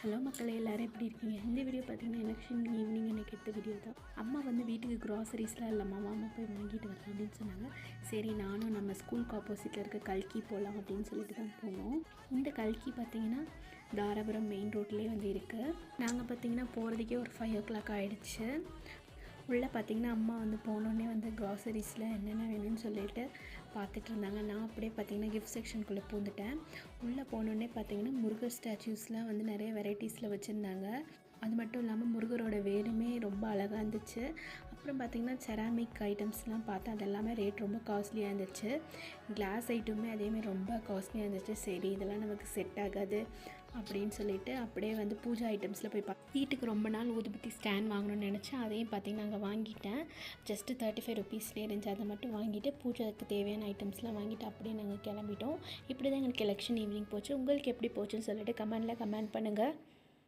Hello மக்களே, எல்லோரும் எப்படி இருக்கீங்க? இந்த வீடியோ பார்த்தீங்கன்னா எலெக்ஷன் ஈவினிங் எனக்கு எடுத்த வீடியோ தான். அம்மா வந்து வீட்டுக்கு க்ராசரிஸ்லாம் இல்லைம்மா, வாமா போய் வாங்கிட்டு வரலாம் அப்படின்னு சொன்னாங்க. சரி, நானும் நம்ம ஸ்கூலுக்கு ஆப்போசிட்டில் இருக்க கல்கி போகலாம் அப்படின்னு சொல்லிட்டு தான் போனோம். இந்த கல்கி பார்த்திங்கன்னா தாராபுரம் மெயின் ரோட்லேயே வந்து இருக்குது. நாங்கள் பார்த்திங்கன்னா போகிறதுக்கே ஒரு 5 o'clock ஆகிடுச்சு. உள்ளே பார்த்திங்கன்னா அம்மா வந்து போனோடனே வந்து க்ராசரிஸில் என்னென்ன வேணும்னு சொல்லிட்டு பார்த்துட்டு இருந்தாங்க. நான் அப்படியே பார்த்திங்கன்னா கிஃப்ட் செக்ஷனுக்குள்ளே பூந்துட்டேன். உள்ளே போனோடனே பார்த்திங்கன்னா முருகர் ஸ்டாச்சூஸ்லாம் வந்து நிறைய வெரைட்டிஸில் வச்சுருந்தாங்க. அது மட்டும் இல்லாமல் முருகரோட வேலுமே ரொம்ப அழகாக இருந்துச்சு. அப்புறம் பார்த்திங்கன்னா செராமிக் ஐட்டம்ஸ்லாம் பார்த்தா அது எல்லாமே ரேட் ரொம்ப காஸ்ட்லியாக இருந்துச்சு. கிளாஸ் ஐட்டமே அதேமாதிரி ரொம்ப காஸ்ட்லியாக இருந்துச்சு. சரி, இதெல்லாம் நமக்கு செட் ஆகாது அப்படின்னு சொல்லிட்டு அப்படியே வந்து பூஜா ஐட்டம்ஸில் போய் வீட்டுக்கு ரொம்ப நாள் ஊதுபத்தி ஸ்டாண்ட் வாங்கணும்னு நினச்சேன். அதையும் பார்த்திங்கன்னா அங்கே வாங்கிட்டேன். ஜஸ்ட்டு 35 rupeesலேயே இருந்துச்சு. அதை மட்டும் வாங்கிட்டு பூஜாவுக்கு தேவையான ஐட்டம்ஸ்லாம் வாங்கிட்டு அப்படியே நாங்கள் கிளம்பிட்டோம். இப்படி தான் எங்களுக்கு எலெக்ஷன் ஈவினிங் போச்சு. உங்களுக்கு எப்படி போச்சுன்னு சொல்லிட்டு கமெண்ட் பண்ணுங்கள்.